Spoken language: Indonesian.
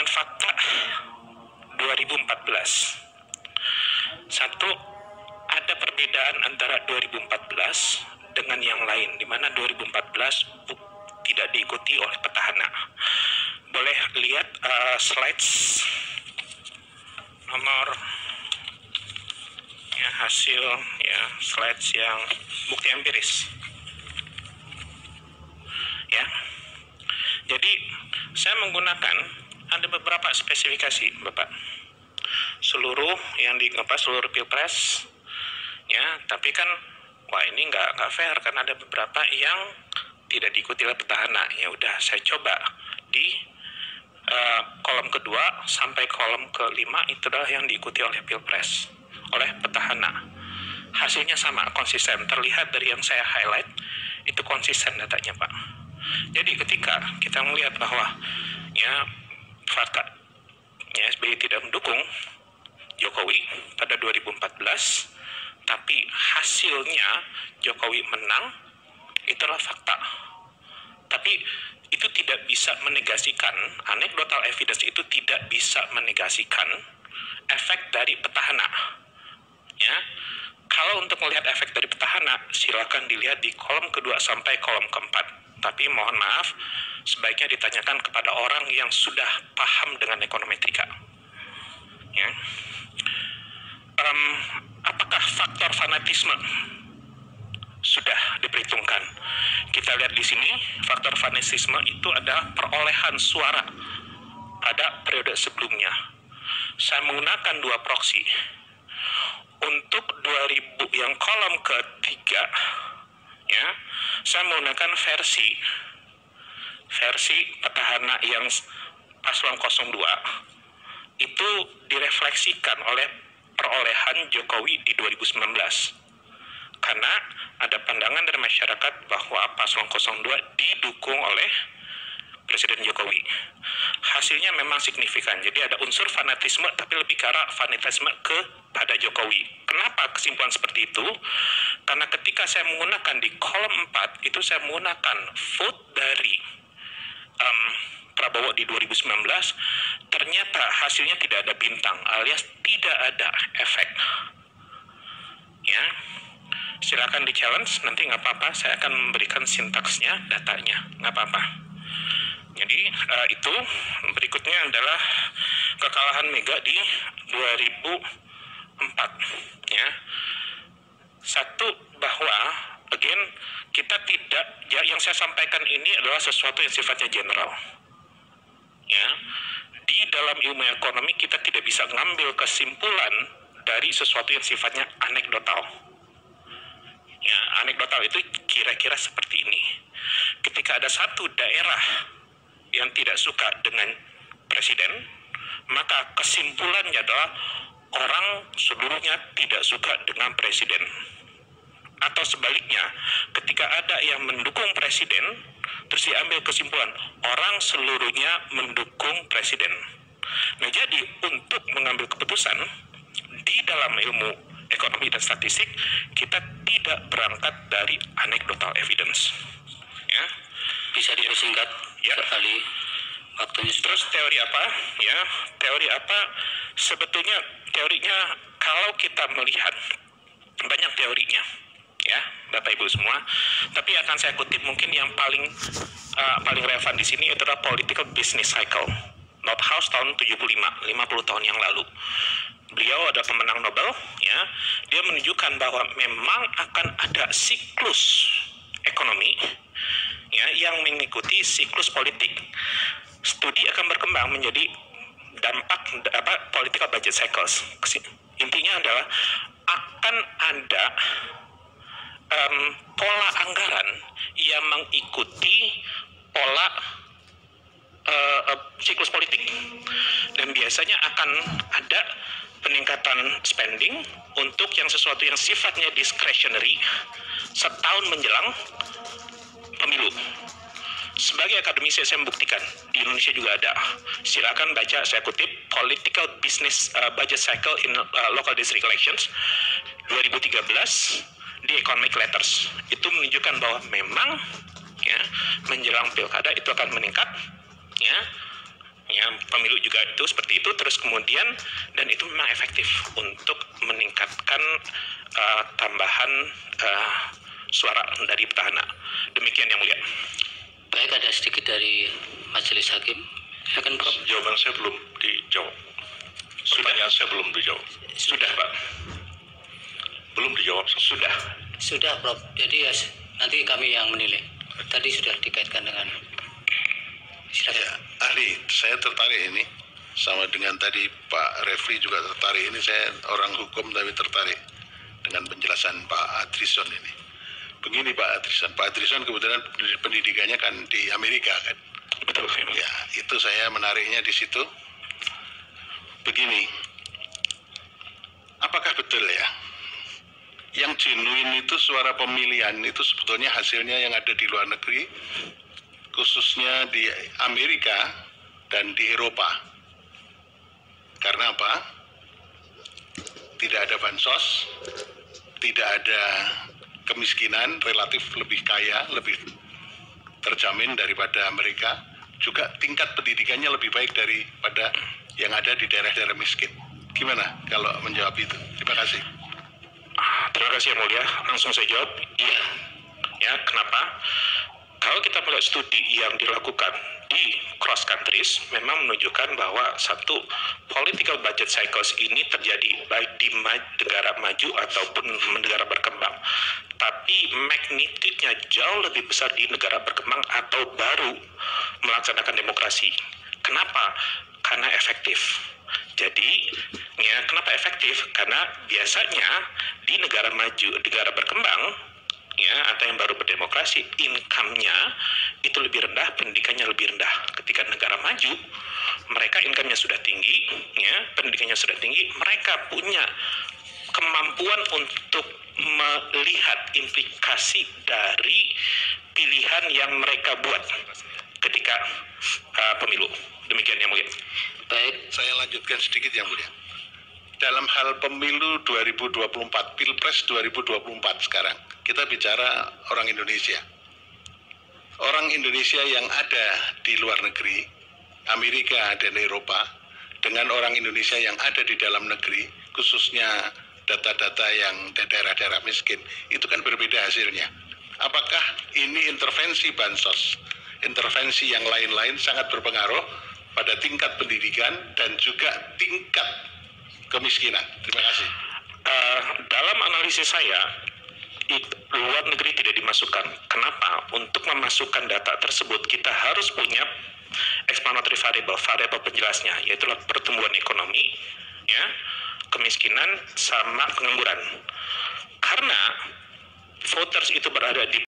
dengan fakta 2014. Satu, ada perbedaan antara 2014 dengan yang lain, di mana 2014 tidak diikuti oleh petahana. Boleh lihat slides nomor ya, hasil ya, slides yang bukti empiris. Ya. Jadi saya menggunakan ada beberapa spesifikasi, Bapak. Seluruh pilpres, ya. Tapi kan, ini nggak fair karena ada beberapa yang tidak diikuti oleh petahana. Ya udah, saya coba di kolom kedua sampai kolom kelima itu adalah yang diikuti oleh pilpres, oleh petahana. Hasilnya sama, konsisten. Terlihat dari yang saya highlight itu konsisten datanya, Pak. Jadi ketika kita melihat bahwa ya fakta ya, SBY tidak mendukung Jokowi pada 2014, tapi hasilnya Jokowi menang, itulah fakta. Tapi itu tidak bisa menegasikan, anecdotal evidence itu tidak bisa menegasikan efek dari petahana. Ya, kalau untuk melihat efek dari petahana, silakan dilihat di kolom kedua sampai kolom keempat. Tapi mohon maaf, sebaiknya ditanyakan kepada orang yang sudah paham dengan ekonometrik. Ya. Apakah faktor fanatisme sudah diperhitungkan? Kita lihat di sini, faktor fanatisme itu ada perolehan suara pada periode sebelumnya. Saya menggunakan dua proksi. Untuk 2000 yang kolom ketiga, ya, saya menggunakan versi petahana yang paslon 02 itu direfleksikan oleh perolehan Jokowi di 2019. Karena ada pandangan dari masyarakat bahwa paslon 02 didukung oleh Presiden Jokowi. Hasilnya memang signifikan. Jadi ada unsur fanatisme, tapi lebih ke arah fanatisme kepada Jokowi. Kenapa kesimpulan seperti itu? Karena ketika saya menggunakan di kolom 4, itu saya menggunakan vote dari Prabowo di 2019, ternyata hasilnya tidak ada bintang, alias tidak ada efek. Ya, silakan di-challenge, nanti nggak apa-apa, saya akan memberikan sintaksnya, datanya, nggak apa-apa. Jadi itu berikutnya adalah kekalahan Mega di 2004. Ya. Satu, bahwa again kita tidak, ya, yang saya sampaikan ini adalah sesuatu yang sifatnya general. Ya. Di dalam ilmu ekonomi kita tidak bisa mengambil kesimpulan dari sesuatu yang sifatnya anekdotal. Ya, anekdotal itu kira-kira seperti ini. Ketika ada satu daerah yang tidak suka dengan presiden, maka kesimpulannya adalah orang seluruhnya tidak suka dengan presiden. Atau sebaliknya, ketika ada yang mendukung presiden, terus diambil kesimpulan orang seluruhnya mendukung presiden. Nah, jadi untuk mengambil keputusan di dalam ilmu ekonomi dan statistik, kita tidak berangkat dari anecdotal evidence. Ya. Bisa dipersingkat ya. Sekali waktunya. Terus teori apa? Ya, teori apa? Sebetulnya teorinya kalau kita melihat banyak teorinya, ya, Bapak Ibu semua. Tapi akan saya kutip mungkin yang paling relevan di sini itu adalah political business cycle. Nordhaus tahun 50 tahun yang lalu. Beliau ada pemenang Nobel, ya. Dia menunjukkan bahwa memang akan ada siklus ekonomi, ya, yang mengikuti siklus politik. Studi akan berkembang menjadi dampak political budget cycles. Intinya adalah akan ada pola anggaran yang mengikuti pola siklus politik, dan biasanya akan ada peningkatan spending untuk yang sesuatu yang sifatnya discretionary setahun menjelang pemilu. Sebagai akademisi saya membuktikan di Indonesia juga ada. Silakan baca, saya kutip, Political Business Budget Cycle in Local District Elections 2013 di Economic Letters. Itu menunjukkan bahwa memang, ya, menjelang pilkada itu akan meningkat, ya pemilu juga itu seperti itu, terus kemudian dan itu memang efektif untuk meningkatkan tambahan suara dari petahana. Demikian yang mulia. Baik, ada sedikit dari Majelis Hakim. Silakan, Prof. Jawaban saya belum dijawab. Pertanyaan saya belum dijawab. Sudah, Pak. Belum dijawab. Sudah, Prof. Jadi ya, nanti kami yang menilai. Tadi sudah dikaitkan dengan. Silakan. Ya, ahli, saya tertarik ini sama dengan tadi Pak Refli juga tertarik ini. Saya orang hukum tapi tertarik dengan penjelasan Pak Adrison ini. Begini Pak Adrison kebetulan pendidikannya kan di Amerika kan. Betul. Ya, itu saya menariknya di situ. Begini, apakah betul ya? Yang genuine itu suara pemilihan itu sebetulnya hasilnya yang ada di luar negeri, khususnya di Amerika dan di Eropa. Karena apa? Tidak ada bansos, tidak ada kemiskinan, relatif lebih kaya, lebih terjamin daripada mereka. Juga tingkat pendidikannya lebih baik daripada yang ada di daerah-daerah miskin. Gimana kalau menjawab itu? Terima kasih. Terima kasih yang mulia. Langsung saya jawab. Iya. Ya, kenapa? Kalau kita melihat studi yang dilakukan di cross countries, memang menunjukkan bahwa satu political budget cycles ini terjadi baik di negara maju ataupun negara berkembang. Tapi magnitude-nya jauh lebih besar di negara berkembang atau baru melaksanakan demokrasi. Kenapa? Karena efektif. Jadi, ya kenapa efektif? Karena biasanya di negara maju, negara berkembang, ya atau yang baru berdemokrasi, income-nya itu lebih rendah, pendidikannya lebih rendah. Ketika negara maju, mereka income-nya sudah tinggi, ya pendidikannya sudah tinggi, mereka punya kemampuan untuk melihat implikasi dari pilihan yang mereka buat ketika pemilu. Demikian yang mulia. Baik, Saya lanjutkan sedikit yang mulia. Dalam hal pemilu 2024, Pilpres 2024 sekarang, kita bicara orang Indonesia. Orang Indonesia yang ada di luar negeri, Amerika dan Eropa, dengan orang Indonesia yang ada di dalam negeri, khususnya data-data yang daerah-daerah miskin, itu kan berbeda hasilnya. Apakah ini intervensi bansos, intervensi yang lain-lain sangat berpengaruh pada tingkat pendidikan dan juga tingkat kemiskinan? Terima kasih. Dalam analisis saya, luar negeri tidak dimasukkan. Kenapa? Untuk memasukkan data tersebut, kita harus punya explanatory variable, variabel penjelasnya, yaitu pertumbuhan ekonomi, ya, kemiskinan, sama pengangguran. Karena voters itu berada di